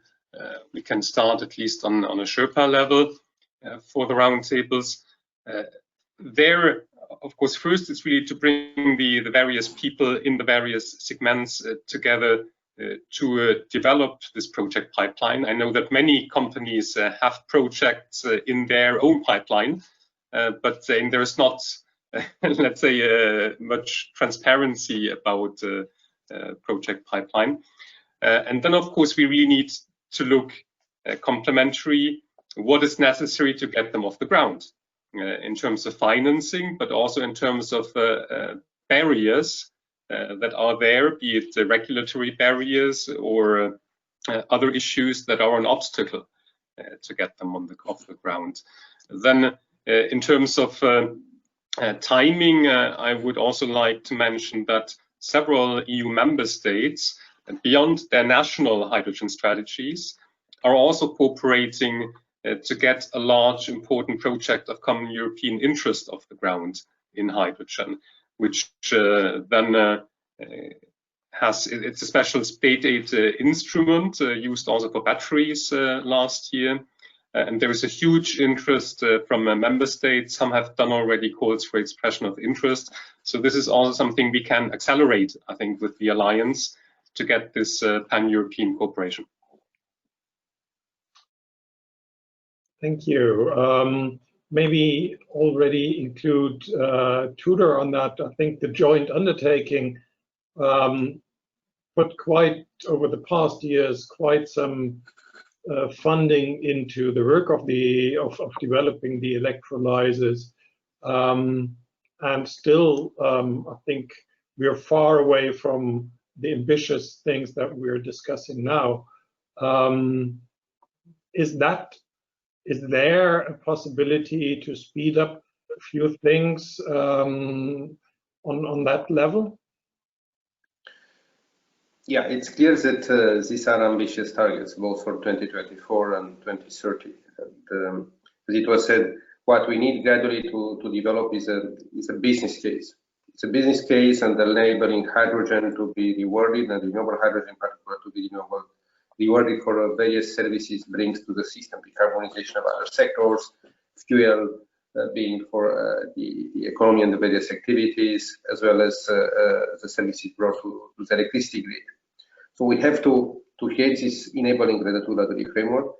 we can start at least on a Sherpa level for the roundtables. There, of course, first it's really to bring the various people in the various segments together to develop this project pipeline. I know that many companies have projects in their own pipeline. But there is not, let's say, much transparency about project pipeline. And then, of course, we really need to look complementary, what is necessary to get them off the ground in terms of financing, but also in terms of barriers that are there, be it regulatory barriers or other issues that are an obstacle to get them off the ground. Then, in terms of timing, I would also like to mention that several EU member states, beyond their national hydrogen strategies, are also cooperating to get a large, important project of common European interest off the ground in hydrogen, which then it's a special state aid instrument used also for batteries last year. And there is a huge interest from member states. Some have done already calls for expression of interest. So this is also something we can accelerate, I think, with the alliance to get this pan-European cooperation. Thank you. Maybe already include Tudor on that. I think the joint undertaking put quite, over the past years, quite some funding into the work of developing the electrolyzers, and still I think we are far away from the ambitious things that we're discussing now. Is there a possibility to speed up a few things on that level? Yeah, it's clear that these are ambitious targets, both for 2024 and 2030. And, as it was said, what we need gradually to develop is a business case. It's a business case, and enabling hydrogen to be rewarded, and renewable hydrogen in particular to be rewarded for various services brings to the system, decarbonization of other sectors, fuel being for the economy and the various activities, as well as the services brought to the electricity grid. So we have to create this enabling regulatory framework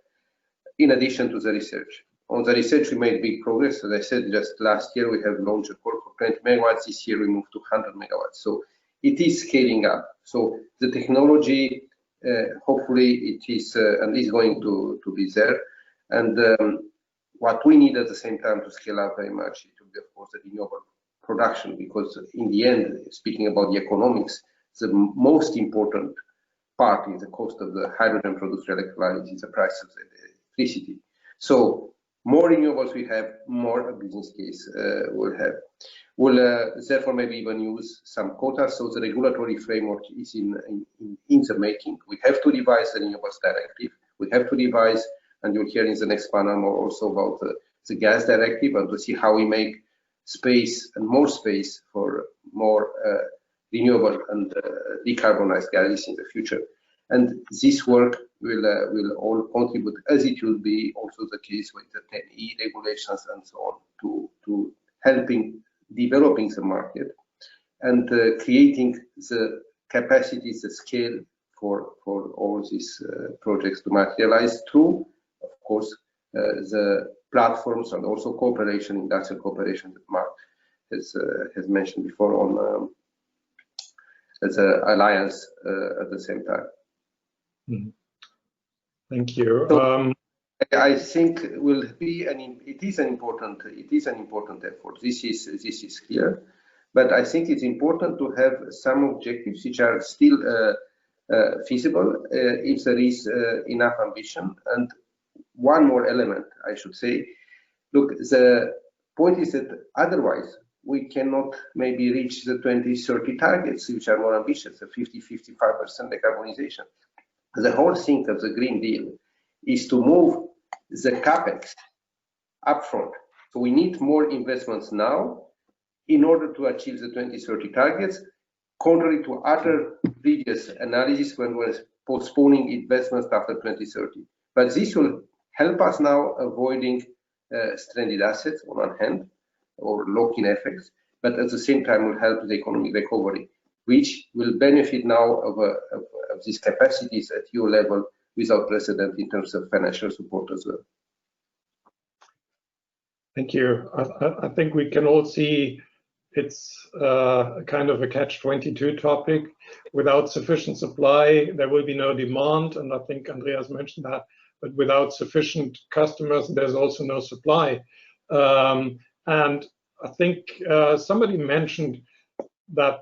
in addition to the research. On the research, we made big progress. As I said, just last year we have launched a call for 20 megawatts. This year we moved to 100 megawatts. So it is scaling up. So the technology, hopefully it is and is going to be there. And what we need at the same time to scale up very much is to be, of course, the renewable production, because in the end, speaking about the economics, the most important part in the cost of the hydrogen produced electrolysis is the price of the electricity. So more renewables we have, more a business case we'll have. We'll therefore maybe even use some quotas. So the regulatory framework is in the making. We have to revise the renewables directive. We have to revise, and you'll hear in the next panel more also about the gas directive, and to see how we make space and more space for more renewable and decarbonized gases in the future. And this work will all contribute, as it will be also the case with the 10E regulations and so on, to helping developing the market and creating the capacities, the scale for all these projects to materialize through, of course, the platforms and also cooperation, industrial cooperation that Mark has mentioned before on as an alliance at the same time. Thank you. So, I think it is an important effort. This is clear, but I think it's important to have some objectives which are still feasible if there is enough ambition. And one more element, I should say. Look, the point is that otherwise we cannot maybe reach the 2030 targets, which are more ambitious, the 50-55% decarbonization. The whole thing of the Green Deal is to move the capex upfront. So we need more investments now in order to achieve the 2030 targets, contrary to other previous analysis when we're postponing investments after 2030. But this will help us now avoiding stranded assets on one hand, or lock-in effects, but at the same time will help the economic recovery, which will benefit now of these capacities at EU level without precedent in terms of financial support as well. Thank you. I think we can all see it's kind of a catch-22 topic. Without sufficient supply, there will be no demand, and I think Andreas mentioned that. But without sufficient customers, there's also no supply. And I think somebody mentioned that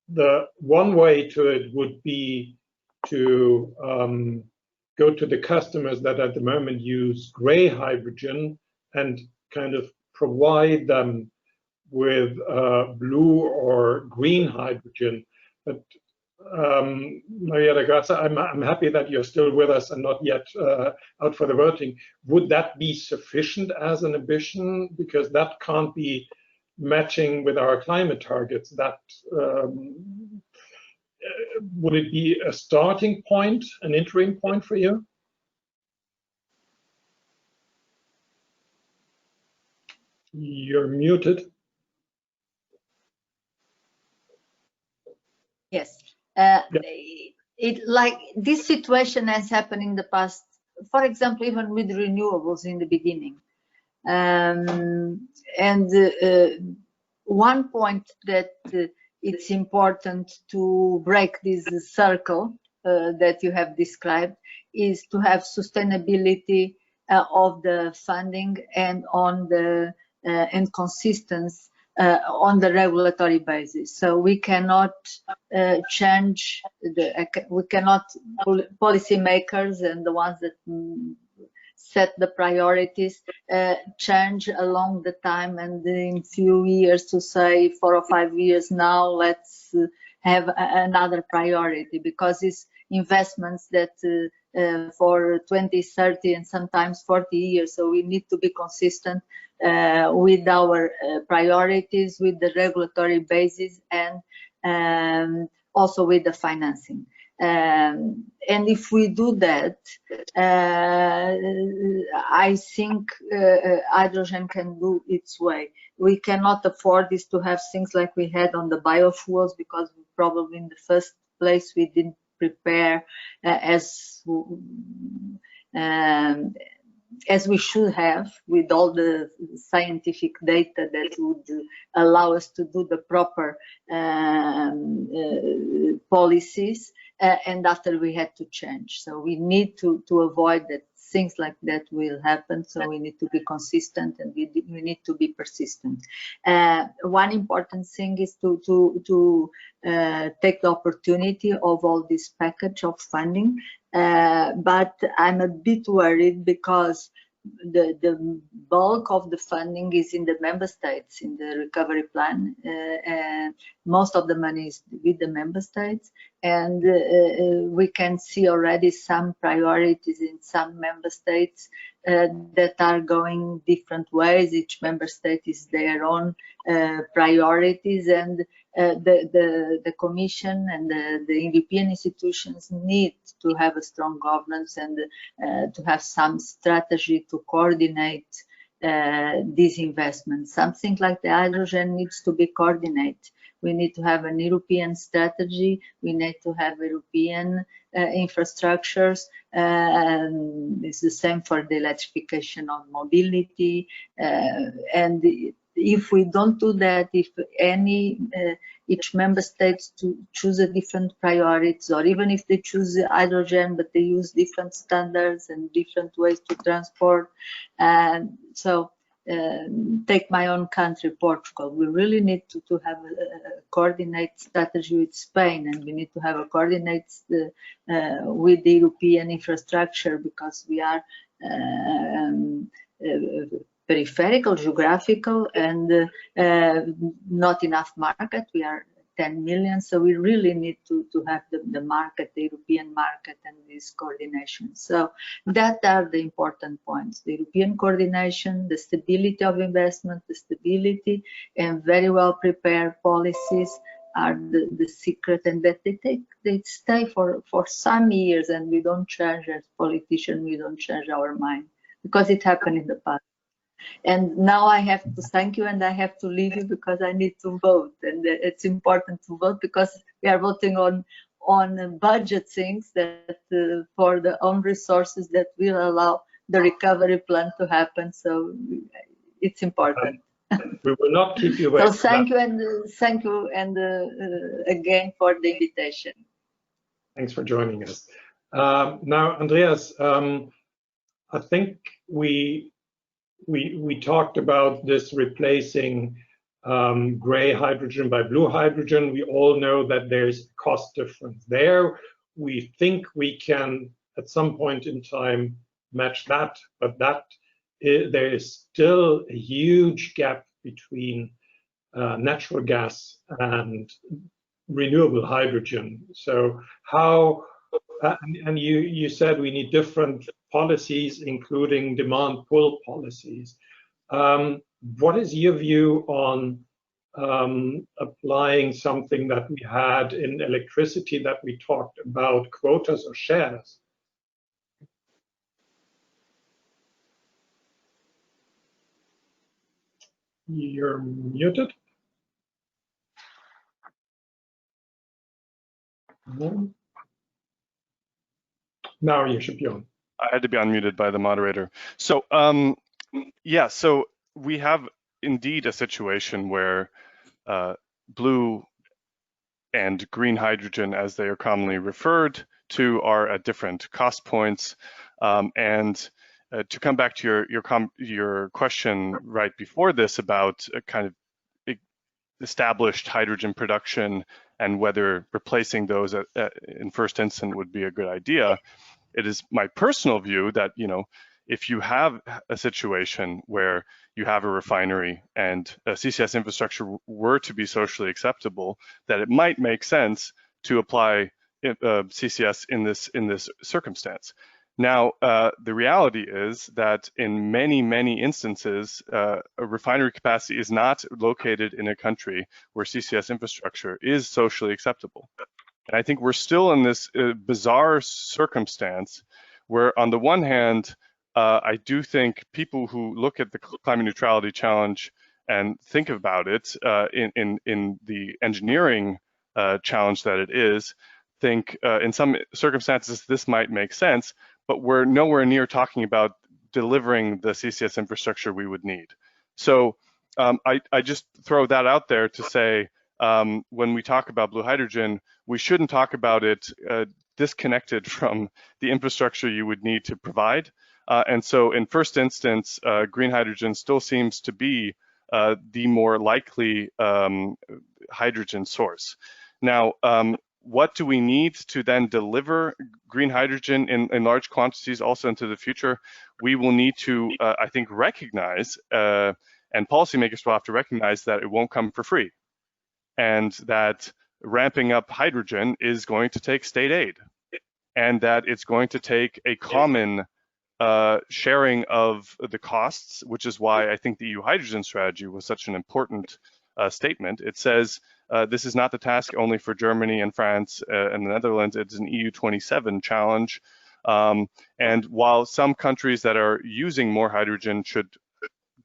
the one way to it would be to go to the customers that at the moment use gray hydrogen and kind of provide them with blue or green hydrogen. But Maria da Grazia, I'm happy that you're still with us and not yet out for the voting. Would that be sufficient as an ambition? Because that can't be matching with our climate targets. That would it be a starting point, an interim point for you? You're muted. Yes. Like this situation has happened in the past, for example, even with renewables in the beginning. One point that it's important to break this circle that you have described is to have sustainability of the funding and on the and consistency on the regulatory basis. So we cannot change we cannot, policymakers and the ones that set the priorities change along the time, and in few years to say 4 or 5 years now let's have another priority, because it's investments that for 20, 30 and sometimes 40 years. So we need to be consistent with our priorities, with the regulatory basis, and also with the financing. And if we do that, I think hydrogen can do its way. We cannot afford this to have things like we had on the biofuels, because probably in the first place we didn't prepare as we should have, with all the scientific data that would allow us to do the proper policies, and after we had to change. So we need to avoid that things like that will happen. So we need to be consistent, and we need to be persistent. One important thing is to take the opportunity of all this package of funding, but I'm a bit worried because the bulk of the funding is in the member states in the recovery plan, and most of the money is with the member states, and we can see already some priorities in some member states that are going different ways. Each member state is their own priorities, and the Commission and the European institutions need to have a strong governance and to have some strategy to coordinate these investments. Something like the hydrogen needs to be coordinated We need to have an European strategy. We need to have European infrastructures. It's the same for the electrification of mobility. And if we don't do that, if each member state to choose a different priorities, or even if they choose hydrogen, but they use different standards and different ways to transport. And so take my own country, Portugal. We really need to have a coordinated strategy with Spain, and we need to have a coordinated with the European infrastructure, because we are peripheral, geographical, and not enough market. We are 10 million, so we really need to have the market, the European market, and this coordination. So that are the important points: the European coordination, the stability of investment, the stability, and very well prepared policies are the secret, and that they stay for some years, and we don't change as politicians, we don't change our mind, because it happened in the past. And now I have to thank you, and I have to leave you because I need to vote. And it's important to vote because we are voting on budget things that for the own resources that will allow the recovery plan to happen. So it's important. We will not keep you waiting. So thank you, and again for the invitation. Thanks for joining us. Now, Andreas, I think we talked about this replacing gray hydrogen by blue hydrogen. We all know that there's cost difference there. We think we can, at some point in time, match that, but there is still a huge gap between natural gas and renewable hydrogen. So how, and you said we need different policies, including demand pull policies. What is your view on applying something that we had in electricity that we talked about, quotas or shares? You're muted. No. Now you should be on. I had to be unmuted by the moderator. So yeah, so we have indeed a situation where blue and green hydrogen, as they are commonly referred to, are at different cost points. And to come back to your question right before this about a kind of established hydrogen production and whether replacing those in first instance would be a good idea, it is my personal view that, you know, if you have a situation where you have a refinery and a CCS infrastructure were to be socially acceptable, that it might make sense to apply CCS in this circumstance. Now, the reality is that in many instances, a refinery capacity is not located in a country where CCS infrastructure is socially acceptable. And I think we're still in this bizarre circumstance where, on the one hand, I do think people who look at the climate neutrality challenge and think about it in the engineering challenge that it is, think in some circumstances this might make sense, but we're nowhere near talking about delivering the CCS infrastructure we would need. So I just throw that out there to say, when we talk about blue hydrogen, we shouldn't talk about it disconnected from the infrastructure you would need to provide. And so in first instance, green hydrogen still seems to be the more likely hydrogen source. Now, what do we need to then deliver green hydrogen in large quantities also into the future? We will need to, I think, recognize, and policymakers will have to recognize that it won't come for free, and that ramping up hydrogen is going to take state aid, and that it's going to take a common sharing of the costs, which is why I think the EU hydrogen strategy was such an important statement. It says this is not the task only for Germany and France and the Netherlands. It's an EU 27 challenge. And while some countries that are using more hydrogen should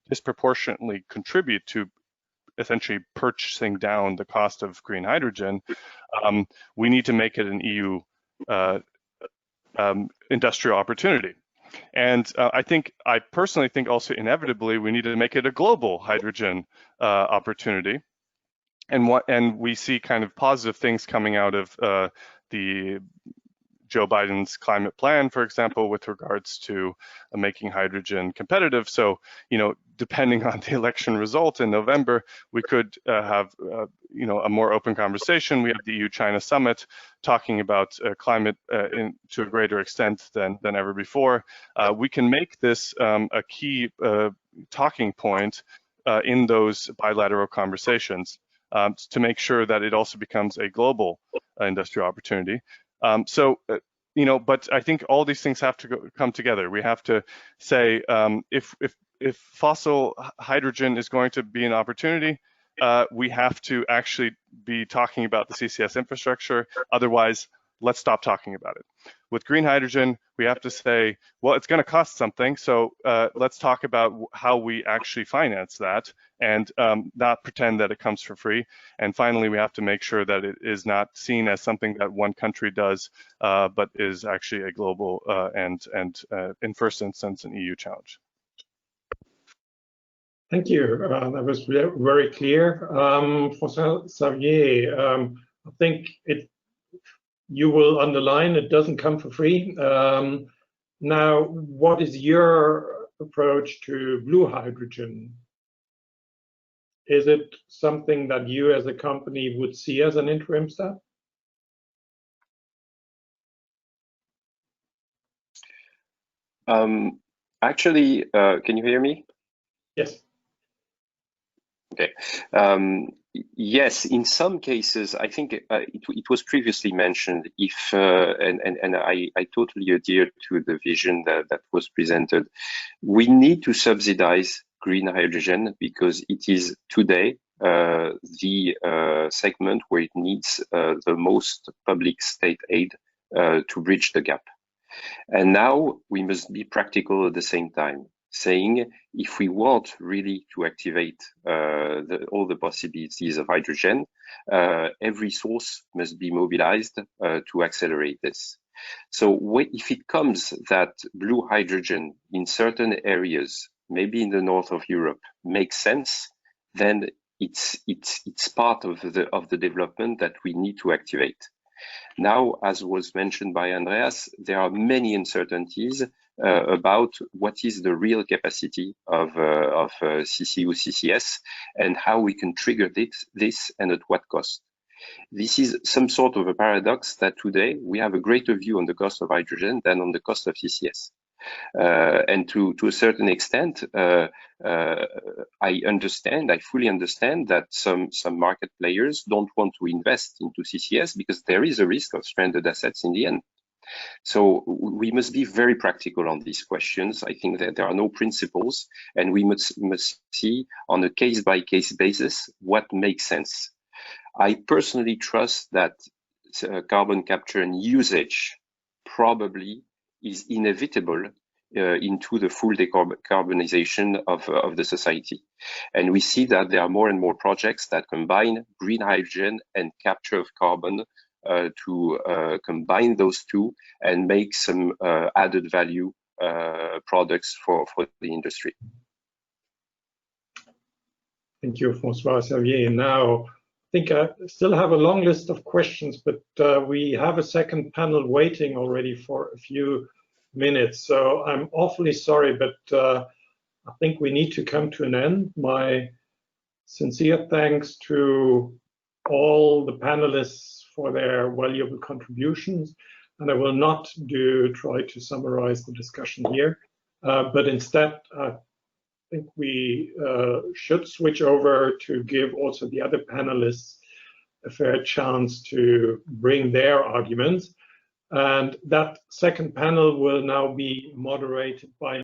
disproportionately contribute to essentially purchasing down the cost of green hydrogen, we need to make it an EU industrial opportunity. And I personally think also inevitably we need to make it a global hydrogen opportunity. And we see kind of positive things coming out of the Joe Biden's climate plan, for example, with regards to making hydrogen competitive. So, depending on the election result in November, we could have, a more open conversation. We have the EU-China summit talking about climate to a greater extent than ever before. We can make this a key talking point in those bilateral conversations to make sure that it also becomes a global industrial opportunity. But I think all these things have to come together. We have to say if fossil hydrogen is going to be an opportunity, we have to actually be talking about the CCS infrastructure. Otherwise, let's stop talking about it. With green hydrogen, we have to say, well, it's going to cost something. So let's talk about how we actually finance that and not pretend that it comes for free. And finally, we have to make sure that it is not seen as something that one country does, but is actually a global and in first instance, an EU challenge. Thank you. That was very clear. François-Xavier, I think you will underline it doesn't come for free. Now, what is your approach to blue hydrogen? Is it something that you as a company would see as an interim step? Actually, can you hear me? Yes. Okay. Yes, in some cases, I think it was previously mentioned. If and I totally adhere to the vision that was presented. We need to subsidize green hydrogen because it is today the segment where it needs the most public state aid to bridge the gap. And now we must be practical at the same time, saying if we want really to activate all the possibilities of hydrogen, every source must be mobilized to accelerate this. So if it comes that blue hydrogen in certain areas, maybe in the north of Europe, makes sense, then it's part of the development that we need to activate. Now, as was mentioned by Andreas, there are many uncertainties about what is the real capacity of CCU-CCS and how we can trigger this and at what cost. This is some sort of a paradox that today we have a greater view on the cost of hydrogen than on the cost of CCS. And to a certain extent, I fully understand that some market players don't want to invest into CCS because there is a risk of stranded assets in the end. So we must be very practical on these questions. I think that there are no principles, and we must see on a case-by-case basis what makes sense. I personally trust that carbon capture and usage probably is inevitable into the full decarbonization of the society. And we see that there are more and more projects that combine green hydrogen and capture of carbon to combine those two and make some added value products for the industry. Thank you, François-Xavier. Now, I think I still have a long list of questions, but we have a second panel waiting already for a few minutes. So I'm awfully sorry, but I think we need to come to an end. My sincere thanks to all the panelists for their valuable contributions. And I will not try to summarize the discussion here, but instead, I think we should switch over to give also the other panelists a fair chance to bring their arguments. And that second panel will now be moderated by